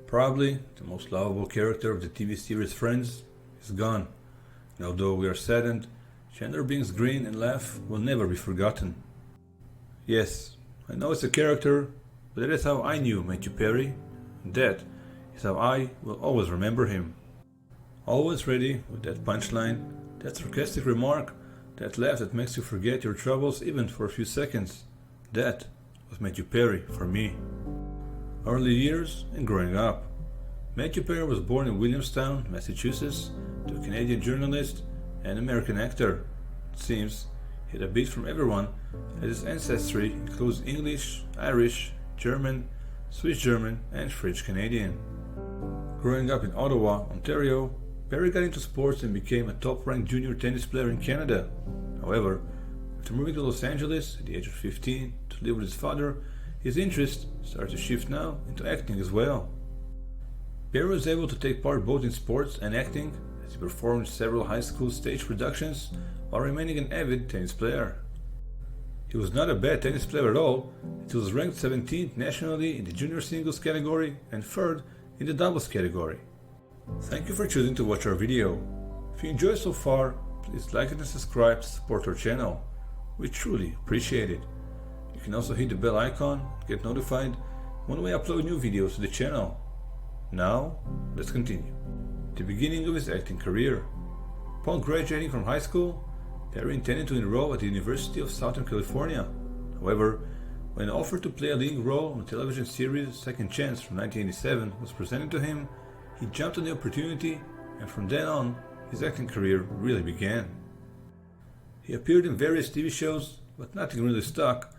Probably the most lovable character of the TV series Friends is gone, and although we are saddened, Chandler Bing's grin and laugh will never be forgotten. Yes, I know it's a character, but that is how I knew Mattew Perry, and that is how I will always remember him. Always ready with that punchline, that sarcastic remark, that laugh that makes you forget your troubles even for a few seconds. That was Mattew Perry for me. Early years and growing up. Mattew Perry was born in Williamstown, Massachusetts, to a Canadian journalist and American actor. It seems he had a bit from everyone, as his ancestry includes English, Irish, German, Swiss German, and French Canadian. Growing up in Ottawa, Ontario, Perry got into sports and became a top-ranked junior tennis player in Canada. However, after moving to Los Angeles at the age of 15 to live with his father, his interest started to shift now into acting as well. Perry was able to take part both in sports and acting, as he performed several high school stage productions while remaining an avid tennis player. He was not a bad tennis player at all, as he was ranked 17th nationally in the junior singles category and 3rd in the doubles category. Thank you for choosing to watch our video. If you enjoyed so far, please like it and subscribe to support our channel. We truly appreciate it. You can also hit the bell icon to get notified when we upload new videos to the channel. Now, let's continue. The beginning of his acting career. Upon graduating from high school, Perry intended to enroll at the University of Southern California. However, when an offer to play a leading role on the television series Second Chance from 1987 was presented to him, he jumped on the opportunity, and from then on, his acting career really began. He appeared in various TV shows, but nothing really stuck,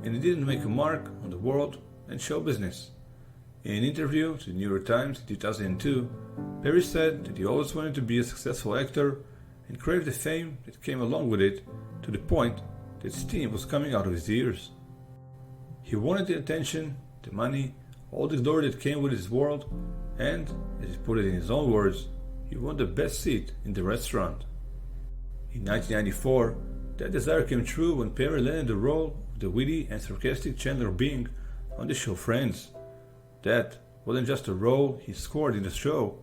and he didn't make a mark on the world and show business. In an interview to the New York Times in 2002, Perry said that he always wanted to be a successful actor and craved the fame that came along with it, to the point that steam was coming out of his ears. He wanted the attention, the money, all the glory that came with his world, and, as he put it in his own words, he wanted the best seat in the restaurant. In 1994, that desire came true when Perry landed the role of the witty and sarcastic Chandler Bing on the show Friends. That wasn't just a role he scored in the show,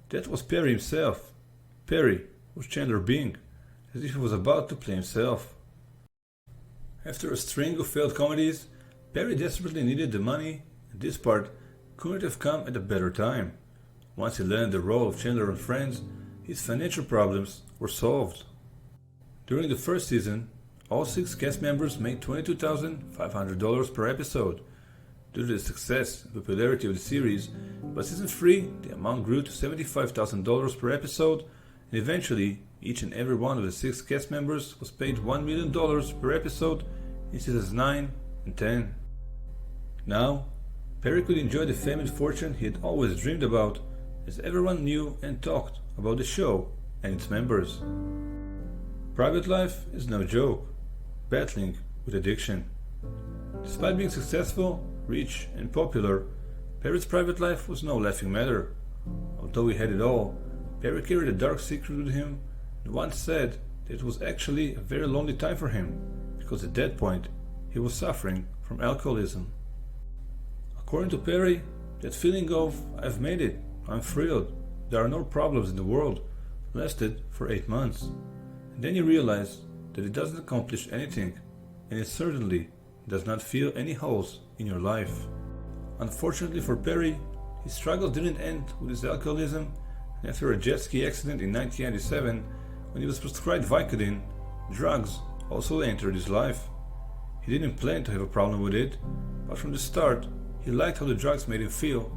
that was Perry himself. Perry was Chandler Bing, as if he was about to play himself. After a string of failed comedies, Perry desperately needed the money, and this part couldn't have come at a better time. Once he landed the role of Chandler on Friends, his financial problems were solved. During the first season, all 6 cast members made $22,500 per episode. Due to the success and popularity of the series, by season 3 the amount grew to $75,000 per episode, and eventually each and every one of the 6 cast members was paid $1 million per episode in seasons 9 and 10. Now, Perry could enjoy the fame and fortune he had always dreamed about, as everyone knew and talked about the show and its members. Private life is no joke, battling with addiction. Despite being successful, rich, and popular, Perry's private life was no laughing matter. Although he had it all, Perry carried a dark secret with him and once said that it was actually a very lonely time for him, because at that point he was suffering from alcoholism. According to Perry, that feeling of "I've made it, I'm thrilled, there are no problems in the world" lasted for 8 months. And then you realize that it doesn't accomplish anything, and it certainly does not fill any holes in your life. Unfortunately for Perry, his struggles didn't end with his alcoholism, and after a jet ski accident in 1997, when he was prescribed Vicodin, drugs also entered his life. He didn't plan to have a problem with it, but from the start, he liked how the drugs made him feel,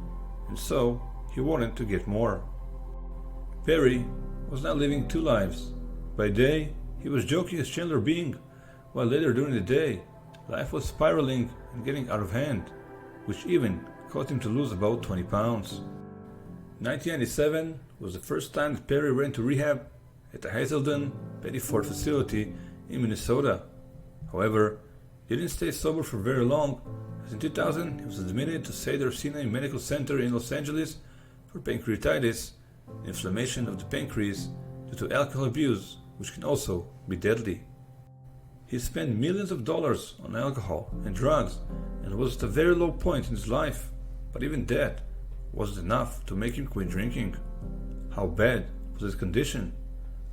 and so he wanted to get more. Perry was now living 2 lives. By day, he was joking as Chandler Bing, while later during the day, life was spiraling and getting out of hand, which even caused him to lose about 20 pounds. 1997 was the first time that Perry went to rehab at the Hazelden Petty Ford facility in Minnesota. However, he didn't stay sober for very long, as in 2000 he was admitted to Cedars-Sinai Medical Center in Los Angeles for pancreatitis, inflammation of the pancreas due to alcohol abuse, which can also be deadly. He spent millions of dollars on alcohol and drugs and was at a very low point in his life, but even that Was it enough to make him quit drinking? How bad was his condition?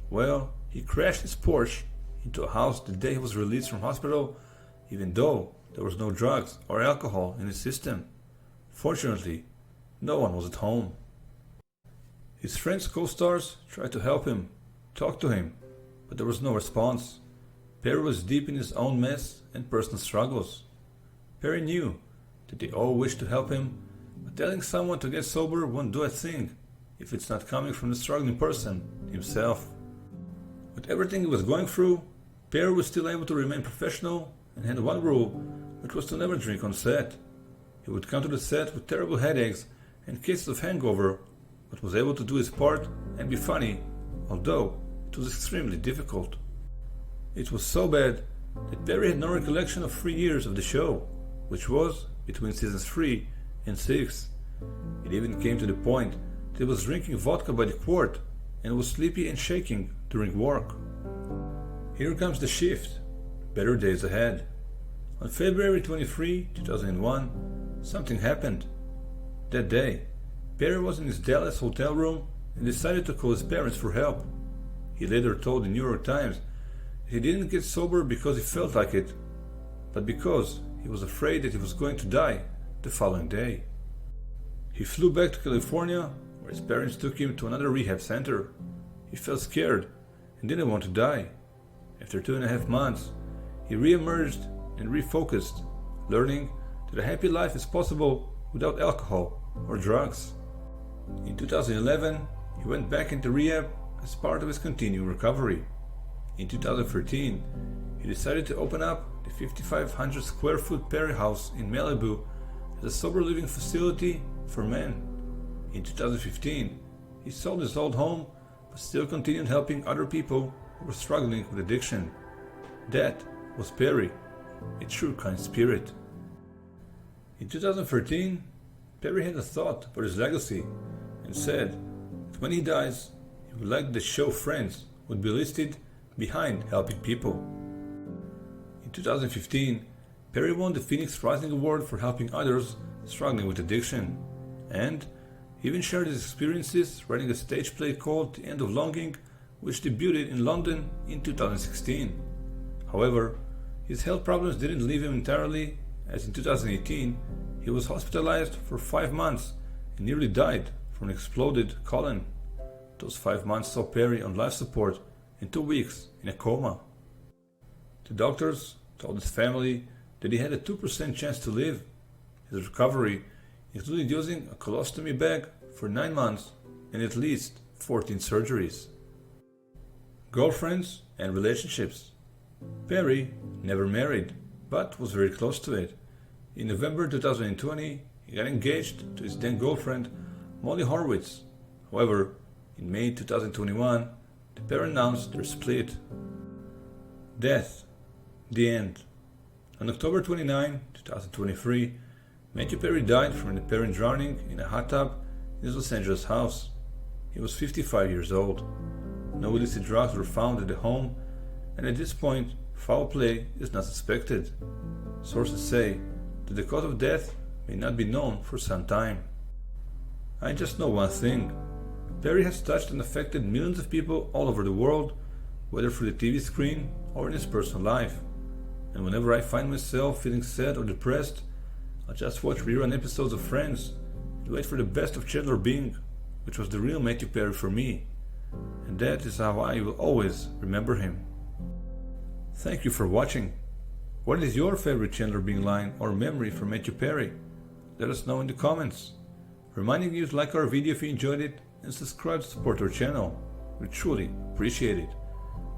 Well, he crashed his Porsche into a house the day he was released from hospital, even though there was no drugs or alcohol in his system. Fortunately, no one was at home. His friends' co-stars tried to help him, talk to him, but there was no response. Perry was deep in his own mess and personal struggles. Perry knew that they all wished to help him, but telling someone to get sober won't do a thing if it's not coming from the struggling person himself. With everything he was going through, Perry was still able to remain professional and had one rule, which was to never drink on set. He would come to the set with terrible headaches and cases of hangover, but was able to do his part and be funny, although it was extremely difficult. It was so bad that Perry had no recollection of 3 years of the show, which was between seasons 3 and 6. It even came to the point that he was drinking vodka by the quart and was sleepy and shaking during work. Here comes the shift. Better days ahead. On February 23, 2001, something happened. That day, Perry was in his Dallas hotel room and decided to call his parents for help. He later told the New York Times that he didn't get sober because he felt like it, but because he was afraid that he was going to die the following day. He flew back to California, where his parents took him to another rehab center. He felt scared and didn't want to die. After 2.5 months, he re-emerged and refocused, learning that a happy life is possible without alcohol or drugs. In 2011, he went back into rehab as part of his continuing recovery. In 2013, he decided to open up the 5,500 square foot Perry house in Malibu as a sober living facility for men. In 2015, he sold his old home but still continued helping other people who were struggling with addiction. That was Perry, a true kind spirit. In 2013, Perry had a thought for his legacy and said that when he dies, he would like the show Friends would be listed behind helping people. In 2015, Perry won the Phoenix Rising Award for helping others struggling with addiction, and he even shared his experiences writing a stage play called The End of Longing, which debuted in London in 2016. However, his health problems didn't leave him entirely, as in 2018 he was hospitalized for 5 months and nearly died from an exploded colon. Those 5 months saw Perry on life support and 2 weeks in a coma. The doctors told his family that he had a 2% chance to live. His recovery included using a colostomy bag for 9 months and at least 14 surgeries. Girlfriends and relationships. Perry never married, but was very close to it. In November 2020, he got engaged to his then girlfriend, Molly Horwitz. However, in May 2021, the pair announced their split. Death. The end. On October 29, 2023, Mattew Perry died from an apparent drowning in a hot tub in his Los Angeles house. He was 55 years old. No illicit drugs were found at the home, and at this point, foul play is not suspected. Sources say that the cause of death may not be known for some time. I just know one thing. Perry has touched and affected millions of people all over the world, whether through the TV screen or in his personal life. And whenever I find myself feeling sad or depressed, I'll just watch rerun episodes of Friends and wait for the best of Chandler Bing, which was the real Mattew Perry for me. And that is how I will always remember him. Thank you for watching. What is your favorite Chandler Bing line or memory from Mattew Perry? Let us know in the comments. Reminding you to like our video if you enjoyed it and subscribe to support our channel. We truly appreciate it.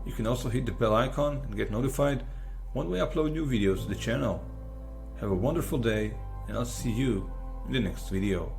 You can also hit the bell icon and get notified when we upload new videos to the channel. Have a wonderful day, and I'll see you in the next video.